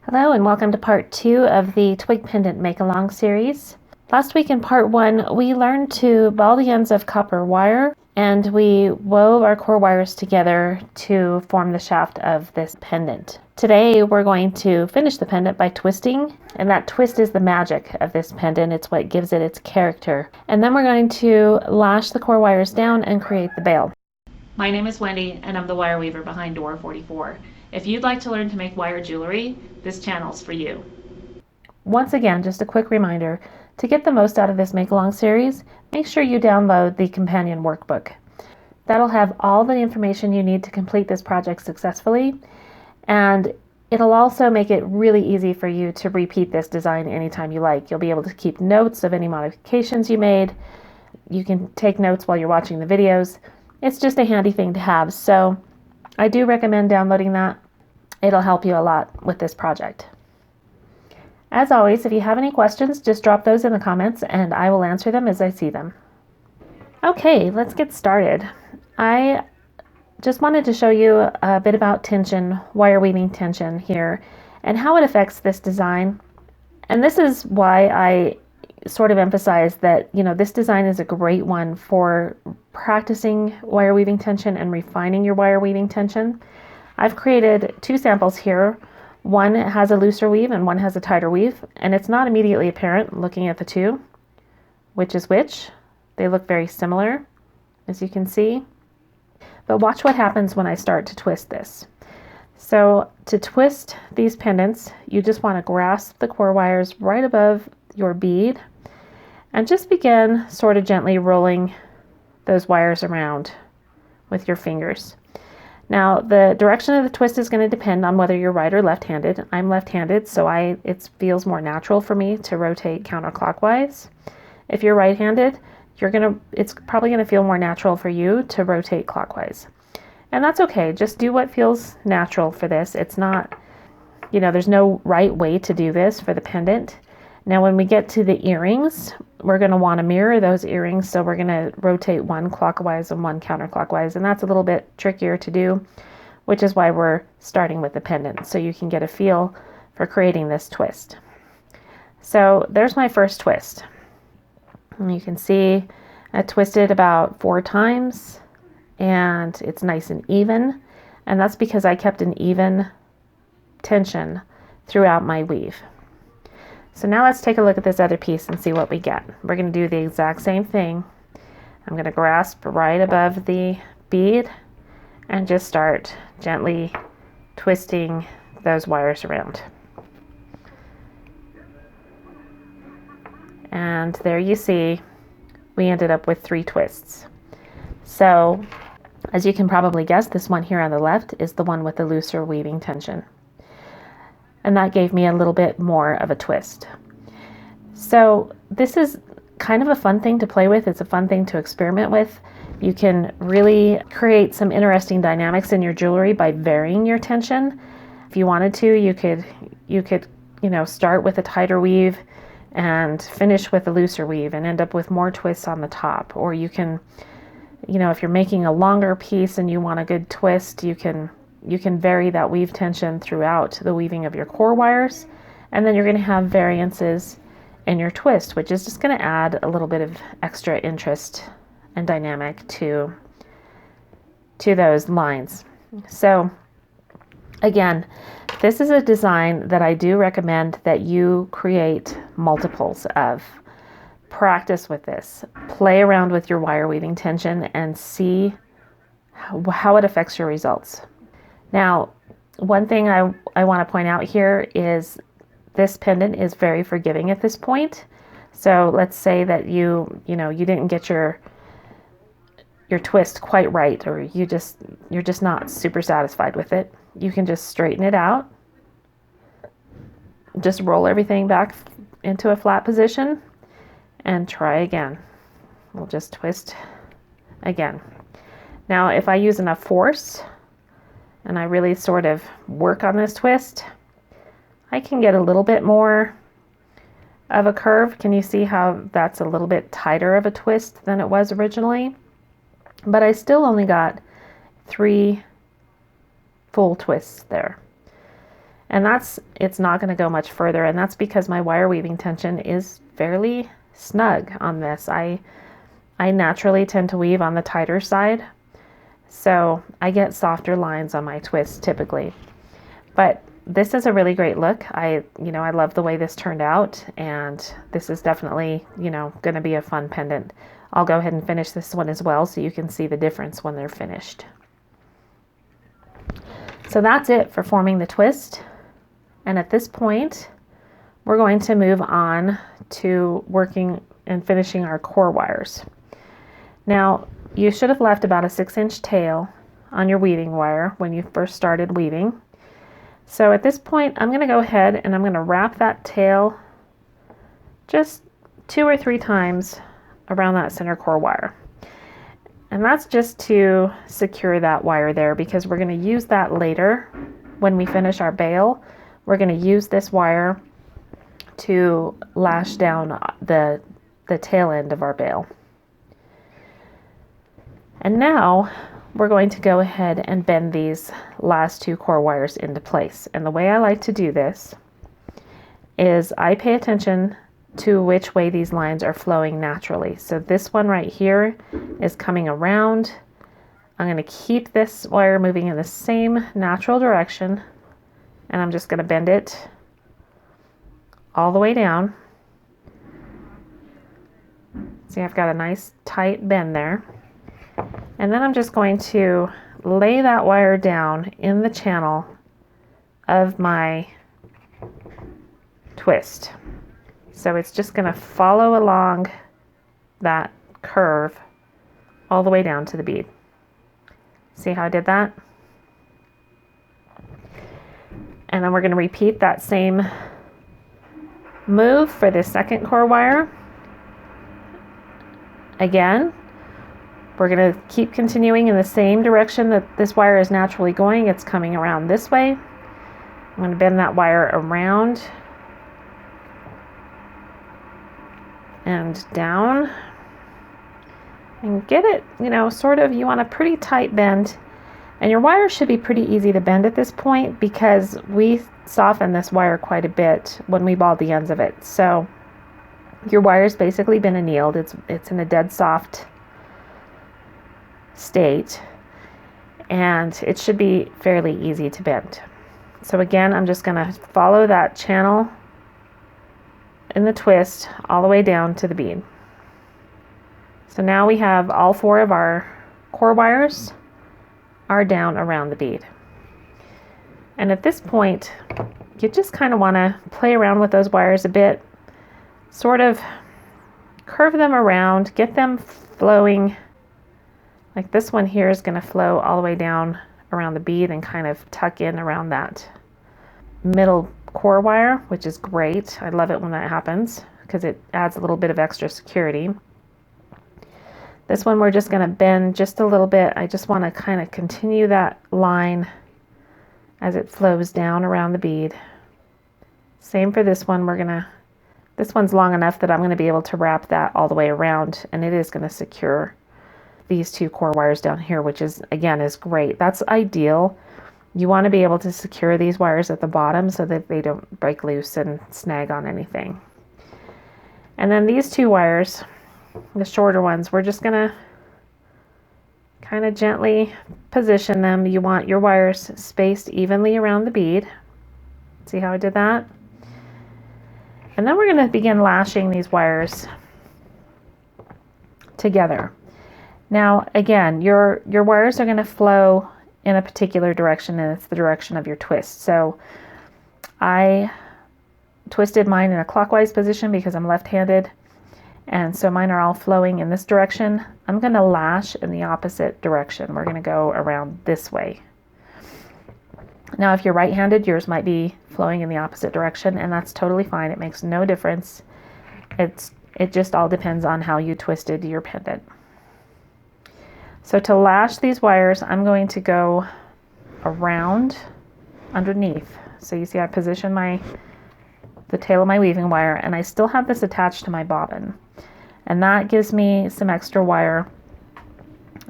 Hello and welcome to part 2 of the Twig Pendant Make-Along series. Last week in part 1 we learned to ball the ends of copper wire and we wove our core wires together to form the shaft of this pendant. Today we're going to finish the pendant by twisting, and that twist is the magic of this pendant. It's what gives it its character. And then we're going to lash the core wires down and create the bail. My name is Wendy and I'm the wire weaver behind Door 44. If you'd like to learn to make wire jewelry, this channel's for you. Once again, just a quick reminder, to get the most out of this make-along series, make sure you download the companion workbook. That'll have all the information you need to complete this project successfully, and it'll also make it really easy for you to repeat this design anytime you like. You'll be able to keep notes of any modifications you made. You can take notes while you're watching the videos. It's just a handy thing to have, so I do recommend downloading that. It'll help you a lot with this project. As always, if you have any questions, just drop those in the comments and I will answer them as I see them. Okay, let's get started. I just wanted to show you a bit about tension, wire weaving tension here, and how it affects this design. And this is why I sort of emphasize that, this design is a great one for practicing wire weaving tension and refining your wire weaving tension. I've created 2 samples here. One has a looser weave and one has a tighter weave, and it's not immediately apparent looking at the two which is which. They look very similar, as you can see. But watch what happens when I start to twist this. So to twist these pendants, you just want to grasp the core wires right above your bead and just begin sort of gently rolling those wires around with your fingers. Now, the direction of the twist is going to depend on whether you're right or left-handed. I'm left-handed, so it feels more natural for me to rotate counterclockwise. If you're right-handed, it's probably going to feel more natural for you to rotate clockwise. And that's okay. Just do what feels natural for this. It's not, there's no right way to do this for the pendant. Now, when we get to the earrings, we're going to want to mirror those earrings, so we're going to rotate one clockwise and one counterclockwise, and that's a little bit trickier to do, which is why we're starting with the pendant, so you can get a feel for creating this twist. So there's my first twist. And you can see I twisted about 4 times, and it's nice and even, and that's because I kept an even tension throughout my weave. So now let's take a look at this other piece and see what we get. We're going to do the exact same thing. I'm going to grasp right above the bead and just start gently twisting those wires around. And there you see, we ended up with 3 twists. So as you can probably guess, this one here on the left is the one with the looser weaving tension. And that gave me a little bit more of a twist. So this is kind of a fun thing to play with. It's a fun thing to experiment with. You can really create some interesting dynamics in your jewelry by varying your tension. If you wanted to, you could start with a tighter weave and finish with a looser weave and end up with more twists on the top. Or you can, if you're making a longer piece and you want a good twist, you can vary that weave tension throughout the weaving of your core wires, and then you're going to have variances in your twist, which is just going to add a little bit of extra interest and dynamic to those lines. So again, this is a design that I do recommend that you create multiples of. Practice with this. Play around with your wire weaving tension and see how it affects your results. Now, one thing I want to point out here is this pendant is very forgiving at this point. So let's say that you didn't get your twist quite right, or you're just not super satisfied with it. You can just straighten it out. Just roll everything back into a flat position and try again. We'll just twist again. Now, if I use enough force and I really sort of work on this twist, I can get a little bit more of a curve. Can you see how that's a little bit tighter of a twist than it was originally? But I still only got 3 full twists there. And it's not going to go much further, and that's because my wire weaving tension is fairly snug on this. I naturally tend to weave on the tighter side, so I get softer lines on my twists typically. But this is a really great look. I love the way this turned out, and this is definitely, going to be a fun pendant. I'll go ahead and finish this one as well so you can see the difference when they're finished. So that's it for forming the twist. And at this point, we're going to move on to working and finishing our core wires. Now, you should have left about a 6-inch tail on your weaving wire when you first started weaving. So at this point, I'm going to go ahead and I'm going to wrap that tail just 2 or 3 times around that center core wire. And that's just to secure that wire there, because we're going to use that later when we finish our bail. We're going to use this wire to lash down the tail end of our bail. And now we're going to go ahead and bend these last 2 core wires into place. And the way I like to do this is I pay attention to which way these lines are flowing naturally. So this one right here is coming around. I'm going to keep this wire moving in the same natural direction, and I'm just going to bend it all the way down. See, I've got a nice tight bend there. And then I'm just going to lay that wire down in the channel of my twist. So it's just going to follow along that curve all the way down to the bead. See how I did that? And then we're going to repeat that same move for the second core wire. Again, we're going to keep continuing in the same direction that this wire is naturally going. It's coming around this way. I'm going to bend that wire around and down and get it, sort of, you want a pretty tight bend, and your wire should be pretty easy to bend at this point because we softened this wire quite a bit when we balled the ends of it. So your wire's basically been annealed. It's in a dead soft state, and it should be fairly easy to bend. So again, I'm just going to follow that channel in the twist all the way down to the bead. So now we have all 4 of our core wires are down around the bead. And at this point, you just kind of want to play around with those wires a bit, sort of curve them around, get them flowing. Like this one here is going to flow all the way down around the bead and kind of tuck in around that middle core wire, which is great. I love it when that happens because it adds a little bit of extra security. This one we're just going to bend just a little bit. I just want to kind of continue that line as it flows down around the bead. Same for this one. This one's long enough that I'm going to be able to wrap that all the way around, and it is going to secure these 2 core wires down here, which is, again, is great. That's ideal. You want to be able to secure these wires at the bottom so that they don't break loose and snag on anything. And then these 2 wires, the shorter ones, we're just going to kind of gently position them. You want your wires spaced evenly around the bead. See how I did that? And then we're going to begin lashing these wires together. Now, again, your wires are going to flow in a particular direction, and it's the direction of your twist. So I twisted mine in a clockwise position because I'm left-handed, and so mine are all flowing in this direction. I'm going to lash in the opposite direction. We're going to go around this way. Now, if you're right-handed, yours might be flowing in the opposite direction, and that's totally fine. It makes no difference. It just all depends on how you twisted your pendant. So to lash these wires, I'm going to go around underneath. So you see I position the tail of my weaving wire, and I still have this attached to my bobbin. And that gives me some extra wire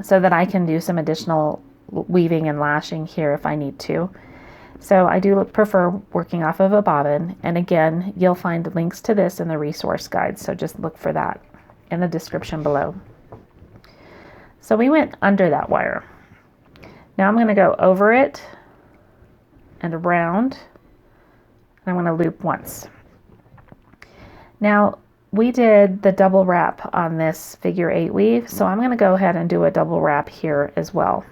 so that I can do some additional weaving and lashing here if I need to. So I do prefer working off of a bobbin. And again, you'll find links to this in the resource guide. So just look for that in the description below. So we went under that wire. Now I'm going to go over it and around. And I'm going to loop once. Now we did the double wrap on this figure 8 weave. So I'm going to go ahead and do a double wrap here as well.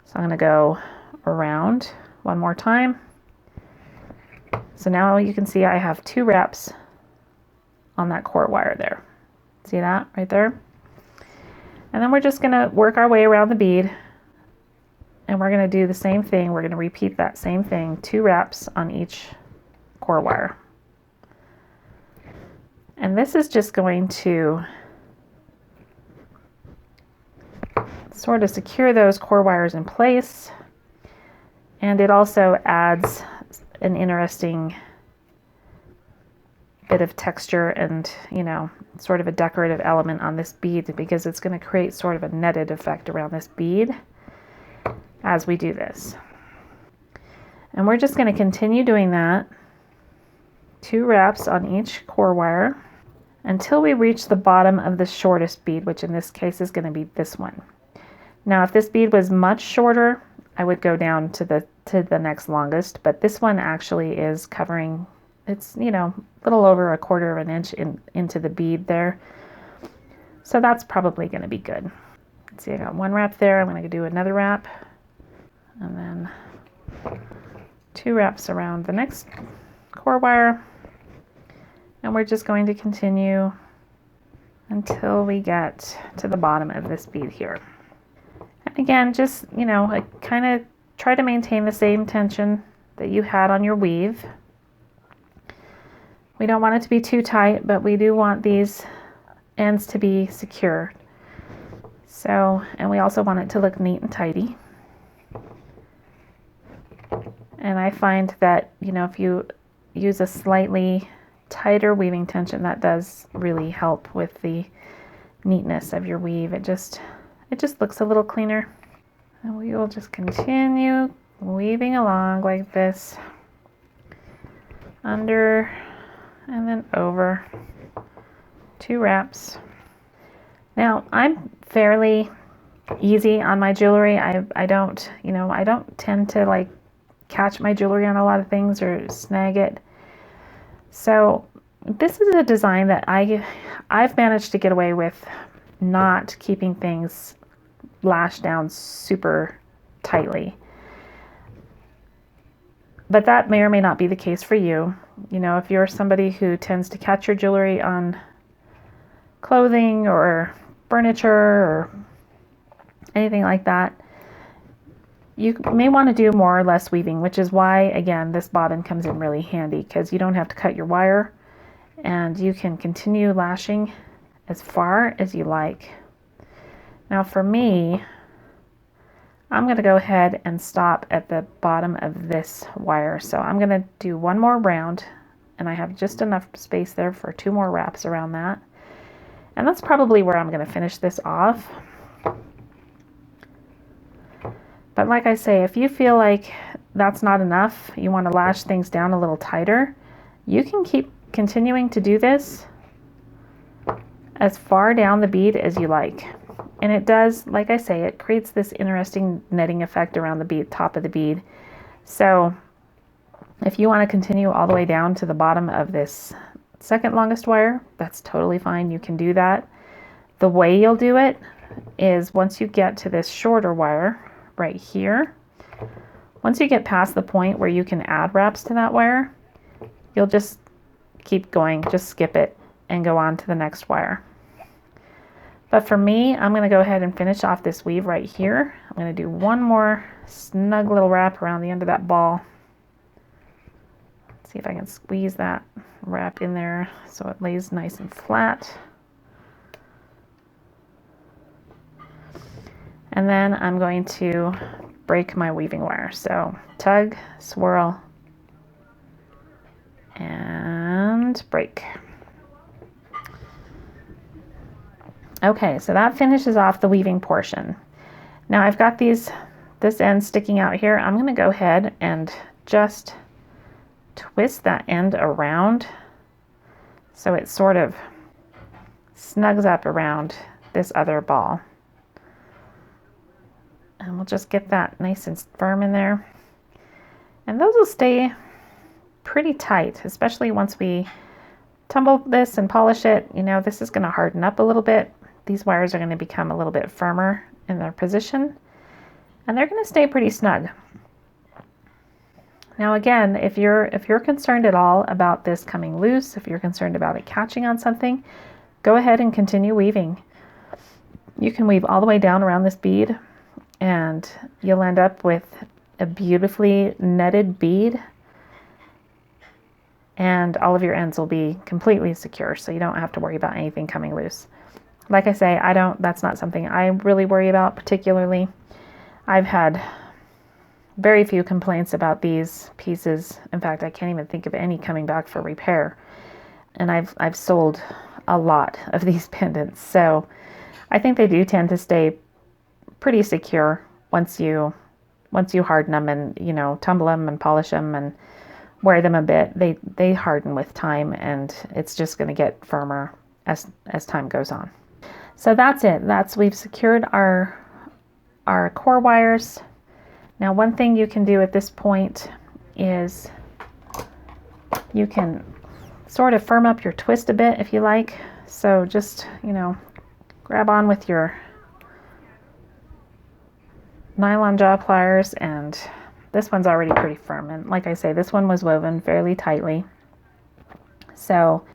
So I'm going to go around one more time. So now you can see I have 2 wraps on that core wire there. See that right there? And then we're just going to work our way around the bead, and we're going to do the same thing. We're going to repeat that same thing, 2 wraps on each core wire. And this is just going to sort of secure those core wires in place. And it also adds an interesting bit of texture and, you know, sort of a decorative element on this bead, because it's going to create sort of a netted effect around this bead as we do this. And we're just going to continue doing that, 2 wraps on each core wire, until we reach the bottom of the shortest bead, which in this case is going to be this one. Now, if this bead was much shorter, I would go down to the next longest, but this one actually is covering, it's, you know, a little over 1/4 of an inch into the bead there. So that's probably going to be good. See, I got 1 wrap there. I'm going to do another wrap, and then 2 wraps around the next core wire. And we're just going to continue until we get to the bottom of this bead here. And again, just, you know, I kind of try to maintain the same tension that you had on your weave. We don't want it to be too tight, but we do want these ends to be secure. So, and we also want it to look neat and tidy. And I find that, you know, if you use a slightly tighter weaving tension, that does really help with the neatness of your weave. It just looks a little cleaner. And we will just continue weaving along like this, under and then over, 2 wraps. Now I'm fairly easy on my jewelry. I don't, you know, I don't tend to like catch my jewelry on a lot of things or snag it. So this is a design that I've managed to get away with not keeping things lashed down super tightly. But that may or may not be the case for you. You know, if you're somebody who tends to catch your jewelry on clothing or furniture or anything like that, you may want to do more or less weaving, which is why, again, this bobbin comes in really handy, because you don't have to cut your wire and you can continue lashing as far as you like. Now for me, I'm going to go ahead and stop at the bottom of this wire. So I'm going to do 1 more round, and I have just enough space there for 2 more wraps around that. And that's probably where I'm going to finish this off. But like I say, if you feel like that's not enough, you want to lash things down a little tighter, you can keep continuing to do this as far down the bead as you like. And it does, like I say, it creates this interesting netting effect around the bead, top of the bead. So if you want to continue all the way down to the bottom of this second longest wire, that's totally fine. You can do that. The way you'll do it is, once you get to this shorter wire right here, once you get past the point where you can add wraps to that wire, you'll just keep going, just skip it and go on to the next wire. But for me, I'm going to go ahead and finish off this weave right here. I'm going to do 1 more snug little wrap around the end of that ball. Let's see if I can squeeze that wrap in there so it lays nice and flat. And then I'm going to break my weaving wire. So tug, swirl, and break. Okay, so that finishes off the weaving portion. Now I've got this end sticking out here. I'm going to go ahead and just twist that end around so it sort of snugs up around this other ball. And we'll just get that nice and firm in there. And those will stay pretty tight, especially once we tumble this and polish it. You know, this is going to harden up a little bit. These wires are going to become a little bit firmer in their position, and they're going to stay pretty snug. Now again, if you're concerned at all about this coming loose, if you're concerned about it catching on something, go ahead and continue weaving. You can weave all the way down around this bead, and you'll end up with a beautifully netted bead, and all of your ends will be completely secure, so you don't have to worry about anything coming loose. Like I say, that's not something I really worry about particularly. I've had very few complaints about these pieces. In fact, I can't even think of any coming back for repair. And I've sold a lot of these pendants, so I think they do tend to stay pretty secure once you harden them and, you know, tumble them and polish them and wear them a bit. They harden with time, and it's just going to get firmer as time goes on. So that's it. We've secured our core wires. Now, one thing you can do at this point is you can sort of firm up your twist a bit if you like. So just, you know, grab on with your nylon jaw pliers, and this one's already pretty firm. And like I say, this one was woven fairly tightly, so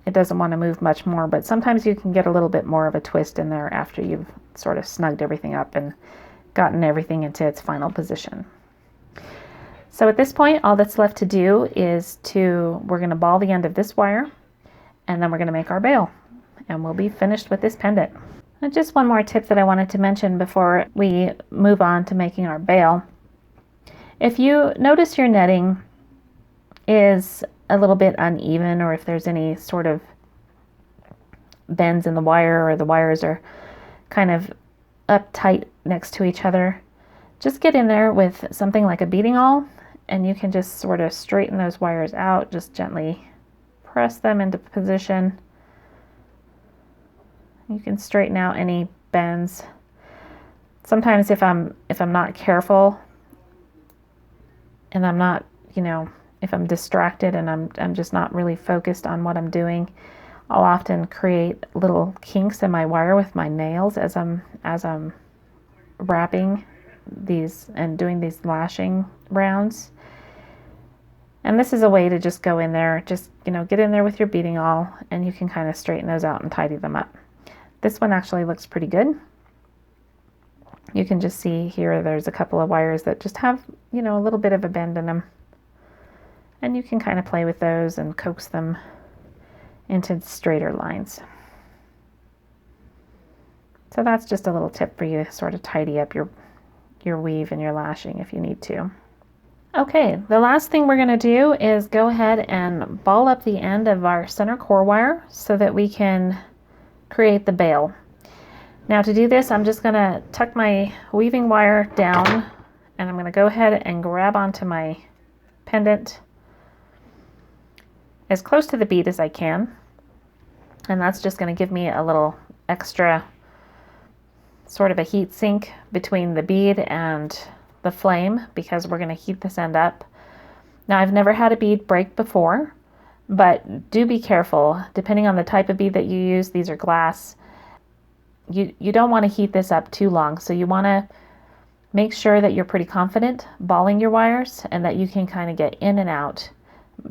it doesn't want to move much more, but sometimes you can get a little bit more of a twist in there after you've sort of snugged everything up and gotten everything into its final position. So at this point, all that's left to do is we're going to ball the end of this wire, and then we're going to make our bail, and we'll be finished with this pendant. And just one more tip that I wanted to mention before we move on to making our bail. If you notice your netting is a little bit uneven, or if there's any sort of bends in the wire, or the wires are kind of up tight next to each other, just get in there with something like a beading awl, and you can just sort of straighten those wires out. Just gently press them into position. You can straighten out any bends. Sometimes if I'm not careful, and I'm not, you know, if I'm distracted and I'm just not really focused on what I'm doing, I'll often create little kinks in my wire with my nails as I'm wrapping these and doing these lashing rounds. And this is a way to just go in there, just, you know, get in there with your beading awl, and you can kind of straighten those out and tidy them up. This one actually looks pretty good. You can just see here there's a couple of wires that just have, you know, a little bit of a bend in them. And you can kind of play with those and coax them into straighter lines. So that's just a little tip for you to sort of tidy up your weave and your lashing if you need to. Okay, the last thing we're going to do is go ahead and ball up the end of our center core wire so that we can create the bail. Now to do this, I'm just going to tuck my weaving wire down, and I'm going to go ahead and grab onto my pendant as close to the bead as I can. And that's just going to give me a little extra sort of a heat sink between the bead and the flame, because we're going to heat this end up. Now, I've never had a bead break before, but do be careful. Depending on the type of bead that you use, these are glass. You don't want to heat this up too long, so you want to make sure that you're pretty confident balling your wires and that you can kind of get in and out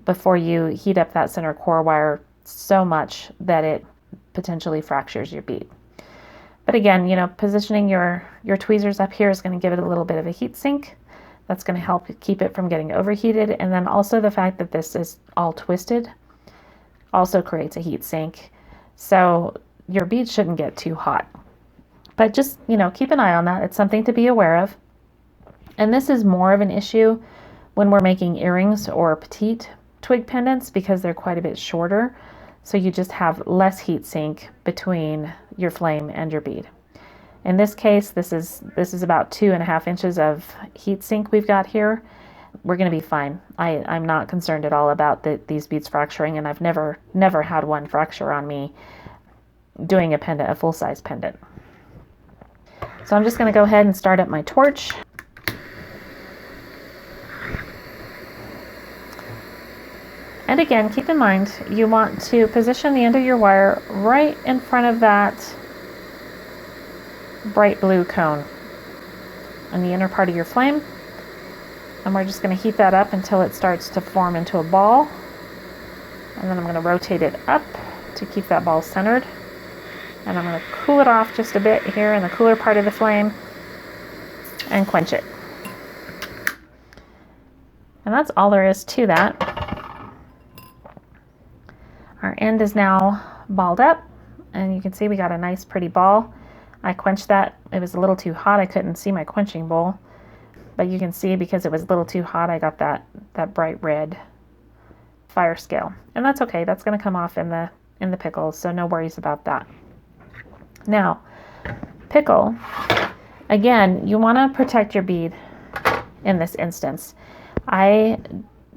before you heat up that center core wire so much that it potentially fractures your bead. But again, you know, positioning your tweezers up here is going to give it a little bit of a heat sink. That's going to help keep it from getting overheated. And then also the fact that this is all twisted also creates a heat sink. So your bead shouldn't get too hot. But just, you know, keep an eye on that. It's something to be aware of. And this is more of an issue when we're making earrings or petite twig pendants, because they're quite a bit shorter. So you just have less heat sink between your flame and your bead. In this case, this is about 2.5 inches of heat sink we've got here. we're going to be fine. I'm not concerned at all about these beads fracturing, and I've never had one fracture on me doing a pendant, a full-size pendant. So I'm just going to go ahead and start up my torch. And again, keep in mind, you want to position the end of your wire right in front of that bright blue cone on the inner part of your flame. And we're just going to heat that up until it starts to form into a ball. And then I'm going to rotate it up to keep that ball centered. And I'm going to cool it off just a bit here in the cooler part of the flame and quench it. And that's all there is to that. Our end is now balled up, and you can see we got a nice pretty ball. I quenched that. It was a little too hot. I couldn't see my quenching bowl, but you can see because it was a little too hot, I got that bright red fire scale. And that's okay. That's going to come off in the pickles, so no worries about that. Now, pickle, again, you want to protect your bead in this instance. I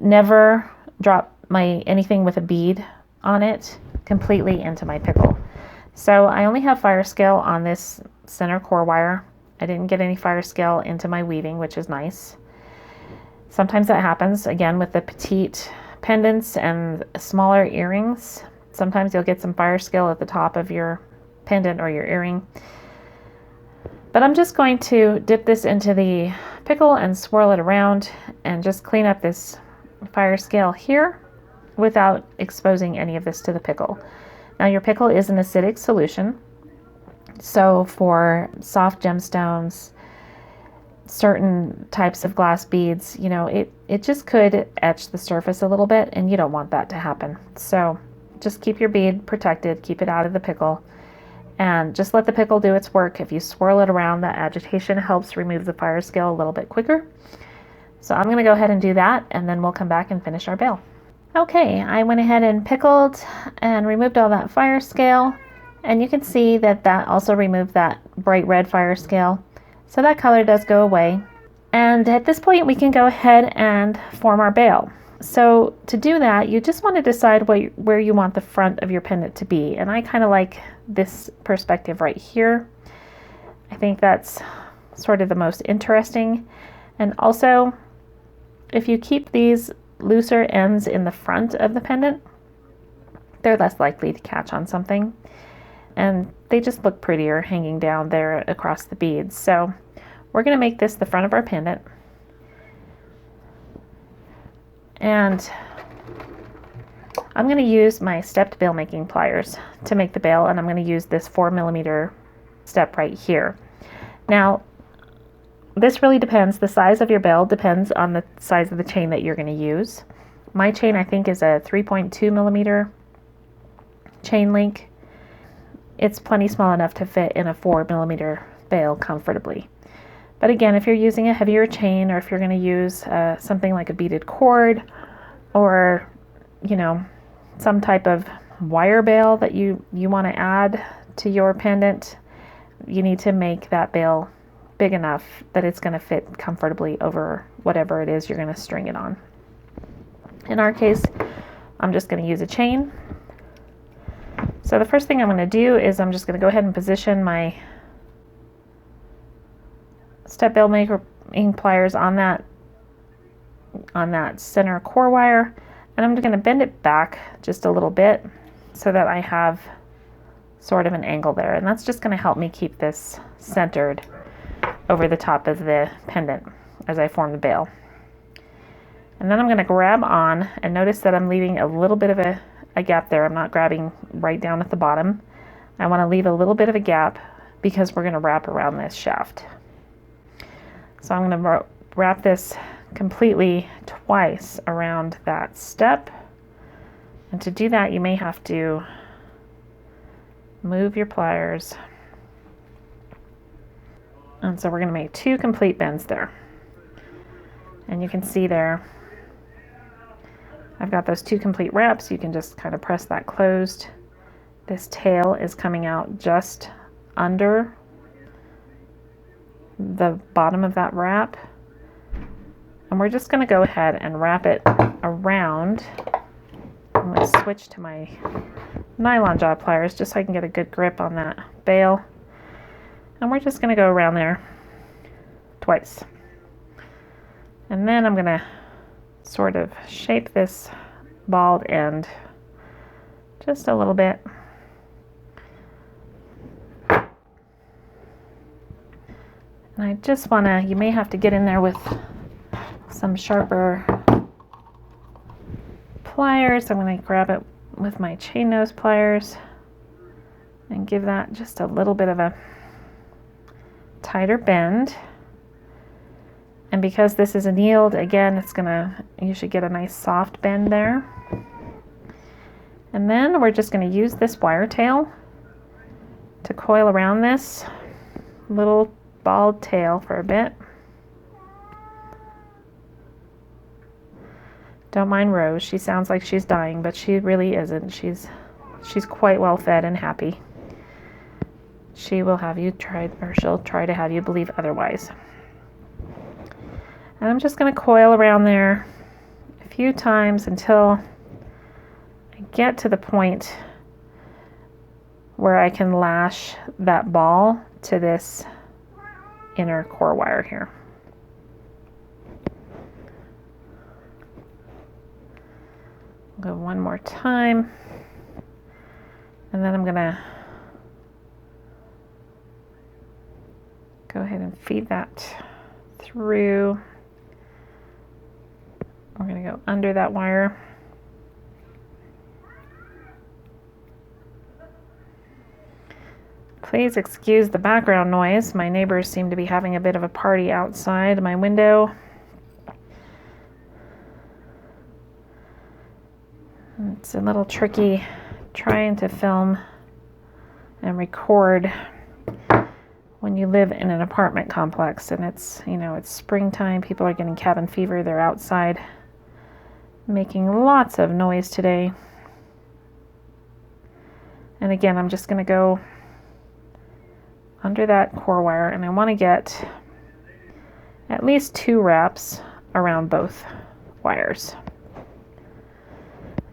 never drop anything with a bead on it completely into my pickle. So I only have fire scale on this center core wire. I didn't get any fire scale into my weaving, which is nice. Sometimes that happens, again, with the petite pendants and smaller earrings. Sometimes you'll get some fire scale at the top of your pendant or your earring. But I'm just going to dip this into the pickle and swirl it around and just clean up this fire scale here without exposing any of this to the pickle. Now your pickle is an acidic solution, so for soft gemstones, certain types of glass beads, you know, it just could etch the surface a little bit, and you don't want that to happen. So just keep your bead protected, keep it out of the pickle, and just let the pickle do its work. If you swirl it around, that agitation helps remove the fire scale a little bit quicker. So I'm going to go ahead and do that, and then we'll come back and finish our bail. Okay, I went ahead and pickled and removed all that fire scale, and you can see that also removed that bright red fire scale. So that color does go away. And at this point we can go ahead and form our bail. So to do that, you just want to decide where you want the front of your pendant to be. And I kind of like this perspective right here. I think that's sort of the most interesting. And also, if you keep these looser ends in the front of the pendant, they're less likely to catch on something, and they just look prettier hanging down there across the beads. So we're going to make this the front of our pendant, and I'm going to use my stepped bail making pliers to make the bail, and I'm going to use this 4mm step right here. Now this really depends. The size of your bail depends on the size of the chain that you're going to use. My chain, I think, is a 3.2mm chain link. It's plenty small enough to fit in a 4mm bail comfortably. But again, if you're using a heavier chain, or if you're going to use something like a beaded cord, or, you know, some type of wire bail that you want to add to your pendant, you need to make that bail big enough that it's going to fit comfortably over whatever it is you're going to string it on. In our case, I'm just going to use a chain. So the first thing I'm going to do is I'm just going to go ahead and position my step bail making pliers on that center core wire, and I'm going to bend it back just a little bit so that I have sort of an angle there, and that's just going to help me keep this centered over the top of the pendant as I form the bail. And then I'm going to grab on, and notice that I'm leaving a little bit of a gap there. I'm not grabbing right down at the bottom. I want to leave a little bit of a gap because we're going to wrap around this shaft. So I'm going to wrap this completely twice around that step. And to do that, you may have to move your pliers. And so we're going to make 2 complete bends there. And you can see there, I've got those 2 complete wraps. You can just kind of press that closed. This tail is coming out just under the bottom of that wrap. And And we're just going to go ahead and wrap it around. I'm going to switch to my nylon jaw pliers just so I can get a good grip on that bail. And we're just going to go around there twice. And then I'm going to sort of shape this bald end just a little bit. And I just want to, you may have to get in there with some sharper pliers. I'm going to grab it with my chain nose pliers and give that just a little bit of a tighter bend. And because this is annealed, again, it's gonna, you should get a nice soft bend there. And then we're just gonna use this wire tail to coil around this little bald tail for a bit. Don't mind Rose, she sounds like she's dying, but she really isn't. She's quite well fed and happy. She will have you try, or she'll try to have you believe otherwise. And I'm just going to coil around there a few times until I get to the point where I can lash that ball to this inner core wire here. I'll go one more time, and then I'm going to go ahead and feed that through. We're going to go under that wire. Please excuse the background noise. My neighbors seem to be having a bit of a party outside my window. It's a little tricky trying to film and record when you live in an apartment complex and it's, you know, it's springtime, people are getting cabin fever, they're outside making lots of noise today. And again, I'm just going to go under that core wire, and I want to get at least 2 wraps around both wires.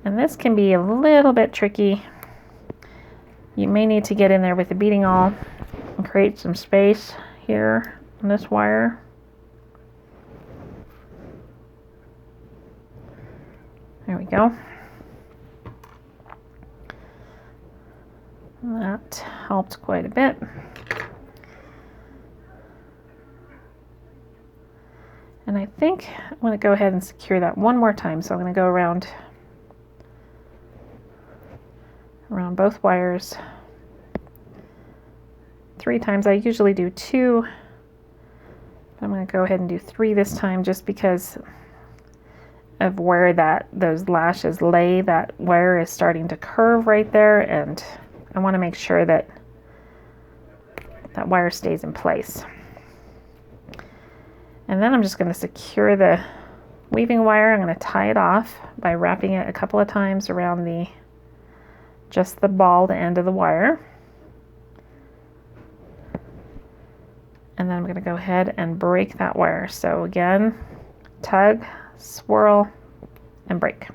And this can be a little bit tricky. You may need to get in there with the beading awl and create some space here on this wire. There we go. That helped quite a bit. And I think I'm going to go ahead and secure that one more time. So I'm going to go around both wires 3 times. I usually do 2. I'm going to go ahead and do 3 this time just because of where those lashes lay. That wire is starting to curve right there, and I want to make sure that that wire stays in place. And then I'm just going to secure the weaving wire. I'm going to tie it off by wrapping it a couple of times around just the bald end of the wire. And then I'm going to go ahead and break that wire. So again, tug, swirl, and break.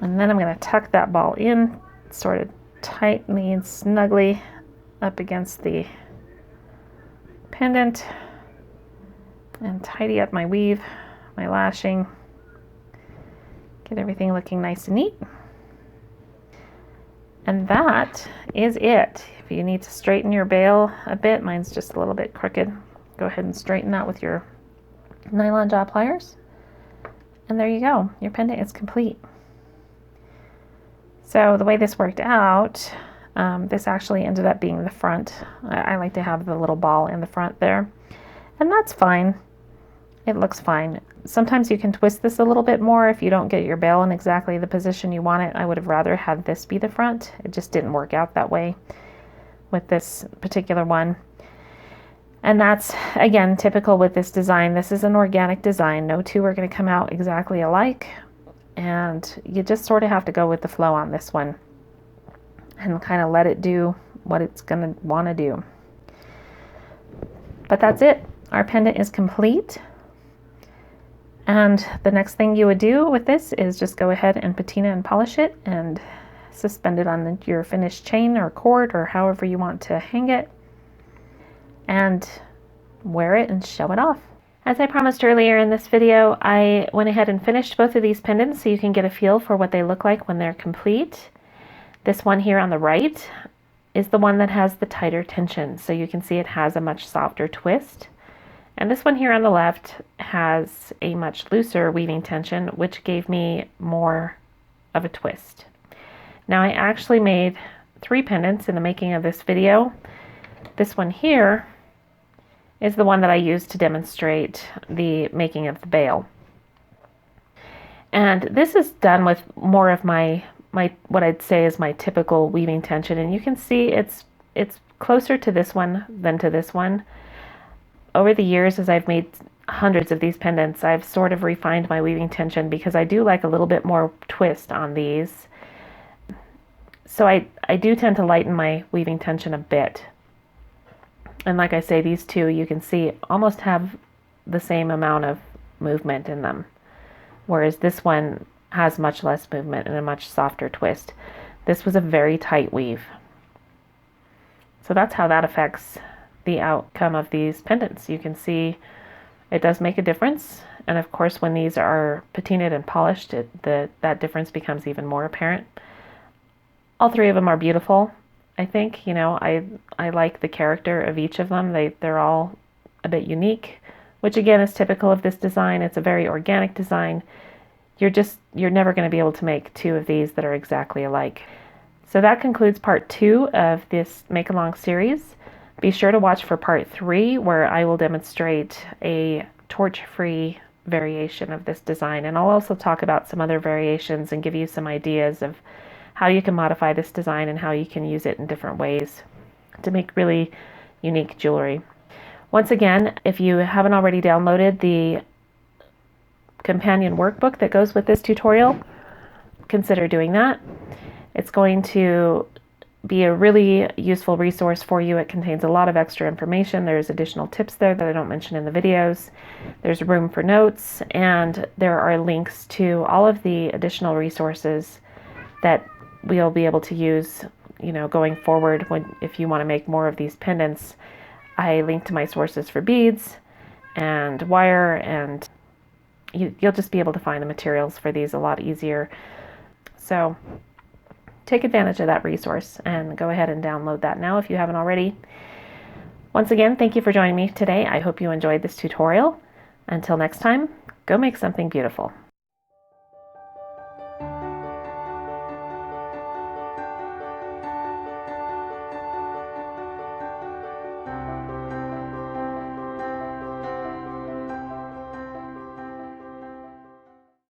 And then I'm going to tuck that ball in sort of tightly and snugly up against the pendant and tidy up my weave, my lashing, get everything looking nice and neat. And that is it. If you need to straighten your bail a bit, mine's just a little bit crooked, go ahead and straighten that with your nylon jaw pliers. And there you go, your pendant is complete. So the way this worked out, this actually ended up being the front. I like to have the little ball in the front there, and that's fine. It looks fine. Sometimes you can twist this a little bit more if you don't get your bail in exactly the position you want it. I would have rather had this be the front. It just didn't work out that way with this particular one. And that's, again, typical with this design. This is an organic design. No two are going to come out exactly alike. And you just sort of have to go with the flow on this one and kind of let it do what it's going to want to do. But that's it. Our pendant is complete. And the next thing you would do with this is just go ahead and patina and polish it and suspend it on your finished chain or cord or however you want to hang it, and wear it and show it off. As I promised earlier in this video, I went ahead and finished both of these pendants so you can get a feel for what they look like when they're complete. This one here on the right is the one that has the tighter tension, so you can see it has a much softer twist. And this one here on the left has a much looser weaving tension, which gave me more of a twist. Now I actually made 3 pendants in the making of this video. This one here is the one that I used to demonstrate the making of the bail. And this is done with more of my what I'd say is my typical weaving tension, and you can see it's closer to this one than to this one. Over the years, as I've made hundreds of these pendants, I've sort of refined my weaving tension because I do like a little bit more twist on these. So I do tend to lighten my weaving tension a bit. And like I say, these two you can see almost have the same amount of movement in them, whereas this one has much less movement and a much softer twist. This was a very tight weave. So that's how that affects the outcome of these pendants. You can see it does make a difference, and of course when these are patinaed and polished, that difference becomes even more apparent. All 3 of them are beautiful. I think, you know, I like the character of each of them. They're all a bit unique, which again is typical of this design. It's a very organic design. You're never going to be able to make 2 of these that are exactly alike. So that concludes part 2 of this make-along series. Be sure to watch for part 3, where I will demonstrate a torch-free variation of this design, and I'll also talk about some other variations and give you some ideas of how you can modify this design and how you can use it in different ways to make really unique jewelry. Once again, if you haven't already downloaded the companion workbook that goes with this tutorial, consider doing that. It's going to be a really useful resource for you. It contains a lot of extra information. There's additional tips there that I don't mention in the videos. There's room for notes, and there are links to all of the additional resources that we'll be able to use, you know, going forward if you want to make more of these pendants. I link to my sources for beads and wire, and you'll just be able to find the materials for these a lot easier. So take advantage of that resource and go ahead and download that now if you haven't already. Once again, thank you for joining me today. I hope you enjoyed this tutorial. Until next time, go make something beautiful.